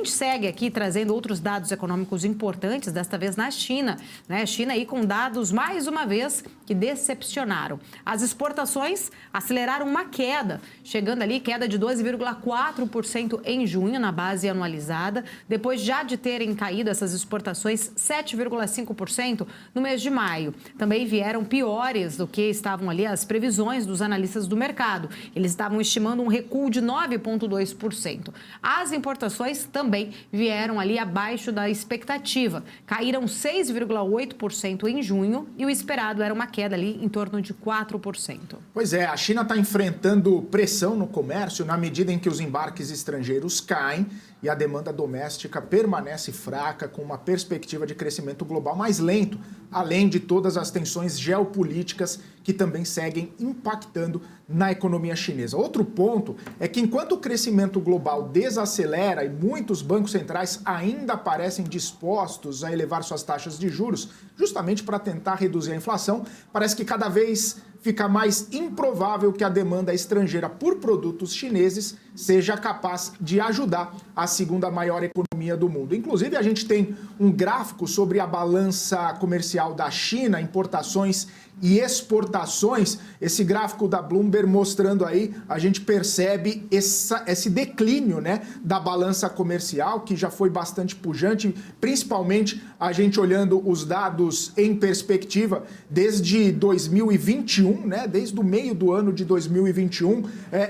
gente segue aqui trazendo outros dados econômicos importantes, desta vez na China, né? China aí com dados, mais uma vez, que decepcionaram. As exportações aceleraram uma queda, chegando ali queda de 12,4% em junho na base anualizada, depois já de terem caído essas exportações 7,5% no mês de maio. Também vieram piores do que estavam ali as previsões dos analistas do mercado. Eles estavam estimando um recuo de 9,2%. As importações também vieram ali abaixo da expectativa. Caíram 6,8% em junho e o esperado era uma queda ali em torno de 4%. Pois é, a China está enfrentando pressão no comércio na medida em que os embarques estrangeiros caem e a demanda doméstica permanece fraca, com uma perspectiva de crescimento global mais lento, além de todas as tensões geopolíticas que também seguem impactando na economia chinesa. Outro ponto é que enquanto o crescimento global desacelera e muitos bancos centrais ainda parecem dispostos a elevar suas taxas de juros, justamente para tentar reduzir a inflação, parece que cada vez fica mais improvável que a demanda estrangeira por produtos chineses seja capaz de ajudar a segunda maior economia do mundo. Inclusive, a gente tem um gráfico sobre a balança comercial da China, importações e exportações. Esse gráfico da Bloomberg mostrando aí, a gente percebe esse declínio, né, da balança comercial, que já foi bastante pujante, principalmente a gente olhando os dados em perspectiva desde 2021, né, desde o meio do ano de 2021,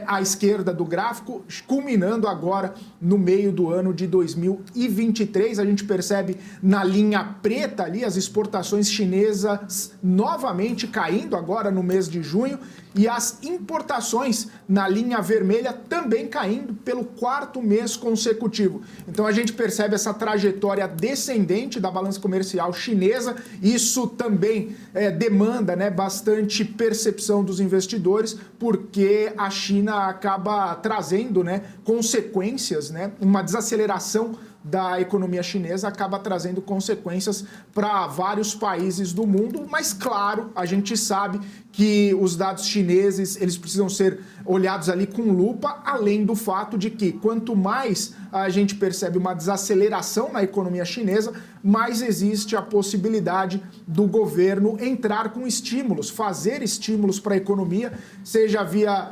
à esquerda do gráfico, culminando agora no meio do ano de 2023. A gente percebe na linha preta ali as exportações chinesas novamente caindo agora no mês de junho e as importações na linha vermelha também caindo pelo quarto mês consecutivo. Então a gente percebe essa trajetória descendente da balança comercial chinesa. Isso também demanda, né, bastante percepção dos investidores, porque a China acaba trazendo, né, consequências, né, uma desaceleração da economia chinesa acaba trazendo consequências para vários países do mundo, mas claro, a gente sabe que os dados chineses, eles precisam ser olhados ali com lupa, além do fato de que quanto mais a gente percebe uma desaceleração na economia chinesa, mais existe a possibilidade do governo entrar com estímulos, fazer estímulos para a economia, seja via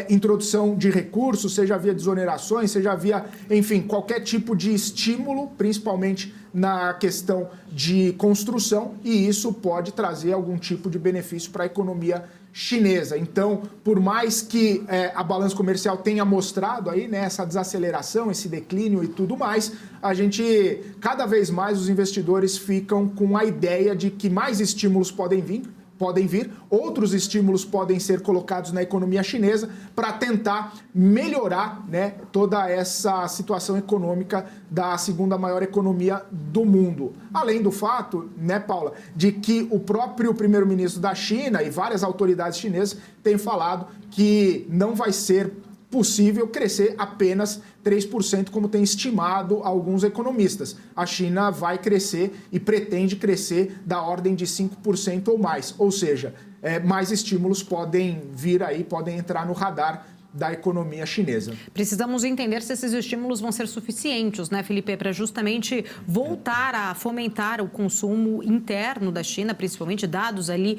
introdução de recursos, seja via desonerações, seja via, enfim, qualquer tipo de estímulo, principalmente na questão de construção, e isso pode trazer algum tipo de benefício para a economia chinesa. Então, por mais que a balança comercial tenha mostrado aí, né, essa desaceleração, esse declínio e tudo mais, a gente, cada vez mais os investidores ficam com a ideia de que mais estímulos podem vir, outros estímulos podem ser colocados na economia chinesa para tentar melhorar, né, toda essa situação econômica da segunda maior economia do mundo. Além do fato, né, Paula, de que o próprio primeiro-ministro da China e várias autoridades chinesas têm falado que não vai ser possível crescer apenas 3%, como tem estimado alguns economistas. A China vai crescer e pretende crescer da ordem de 5% ou mais. Ou seja, mais estímulos podem vir aí, podem entrar no radar da economia chinesa. Precisamos entender se esses estímulos vão ser suficientes, né, Felipe, para justamente voltar a fomentar o consumo interno da China, principalmente dados ali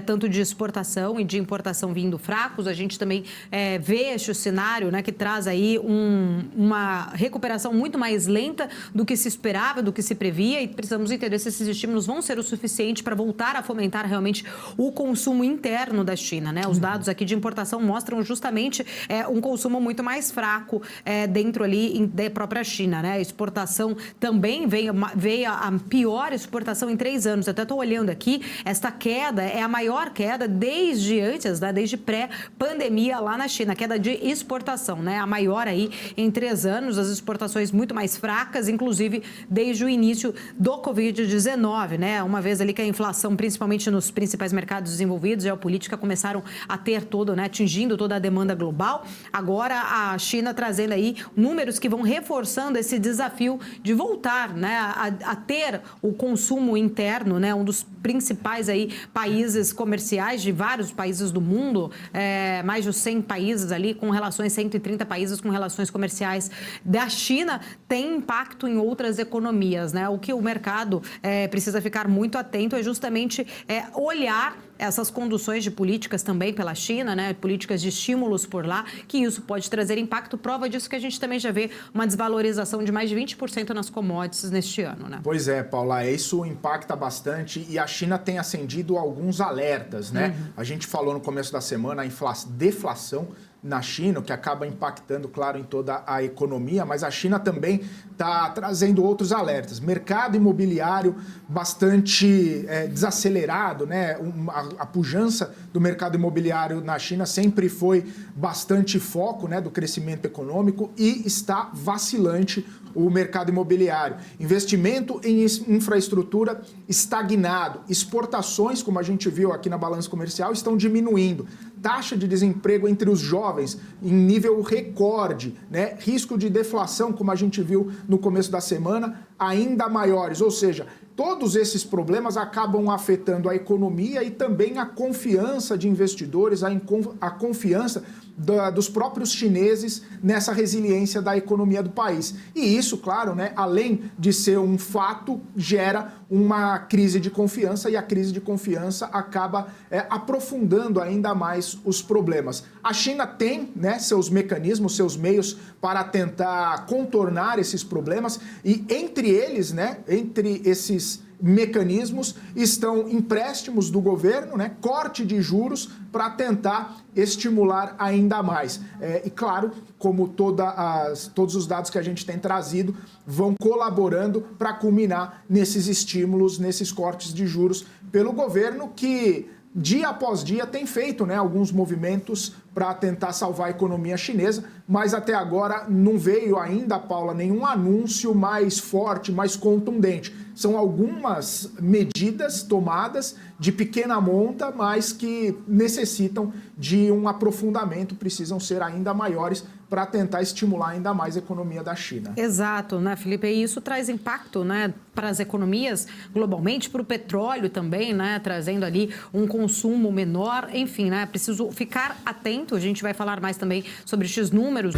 tanto de exportação e de importação vindo fracos. A gente também vê este cenário, né, que traz aí uma recuperação muito mais lenta do que se esperava, do que se previa, e precisamos entender se esses estímulos vão ser o suficiente para voltar a fomentar realmente o consumo interno da China, né? Os dados aqui de importação mostram justamente um consumo muito mais fraco dentro ali da própria China, né? A exportação também veio a pior exportação em 3 anos. Eu até estou olhando aqui, esta queda é a maior queda desde antes, né? Desde pré-pandemia lá na China, queda de exportação, né? A maior aí em 3 anos, as exportações muito mais fracas, inclusive desde o início do Covid-19, né? Uma vez ali que a inflação, principalmente nos principais mercados desenvolvidos, e a política começaram a ter todo, né? Atingindo toda a demanda global. global. Agora a China trazendo aí números que vão reforçando esse desafio de voltar, né, a ter o consumo interno, né, um dos principais aí países comerciais de vários países do mundo, mais de 100 países ali com relações, 130 países com relações comerciais da China, tem impacto em outras economias, né? O que o mercado precisa ficar muito atento é justamente olhar essas conduções de políticas também pela China, né? Políticas de estímulos por lá, que isso pode trazer impacto. Prova disso que a gente também já vê uma desvalorização de mais de 20% nas commodities neste ano, né? Pois é, Paula, isso impacta bastante e a China tem acendido alguns alertas, né? A gente falou no começo da semana a deflação na China, o que acaba impactando, claro, em toda a economia, mas a China também está trazendo outros alertas. Mercado imobiliário bastante desacelerado, né? A pujança do mercado imobiliário na China sempre foi bastante foco, né, do crescimento econômico e está vacilante o mercado imobiliário. Investimento em infraestrutura estagnado. Exportações, como a gente viu aqui na balança comercial, estão diminuindo. Taxa de desemprego entre os jovens em nível recorde, né? Risco de deflação, como a gente viu no começo da semana, ainda maiores. Ou seja, todos esses problemas acabam afetando a economia e também a confiança de investidores, a confiança dos próprios chineses nessa resiliência da economia do país. E isso, claro, né, além de ser um fato, gera uma crise de confiança e a crise de confiança acaba aprofundando ainda mais os problemas. A China tem, né, seus mecanismos, seus meios para tentar contornar esses problemas e entre eles, né, entre esses mecanismos estão empréstimos do governo, né, corte de juros para tentar estimular ainda mais. E claro, como todos os dados que a gente tem trazido vão colaborando para culminar nesses estímulos, nesses cortes de juros pelo governo que dia após dia tem feito, né, alguns movimentos para tentar salvar a economia chinesa, mas até agora não veio ainda, Paula, nenhum anúncio mais forte, mais contundente. São algumas medidas tomadas de pequena monta, mas que necessitam de um aprofundamento, precisam ser ainda maiores para tentar estimular ainda mais a economia da China. Exato, né, Felipe? E isso traz impacto, né, para as economias globalmente, para o petróleo também, né, trazendo ali um consumo menor. Enfim, né, preciso ficar atento. A gente vai falar mais também sobre estes números.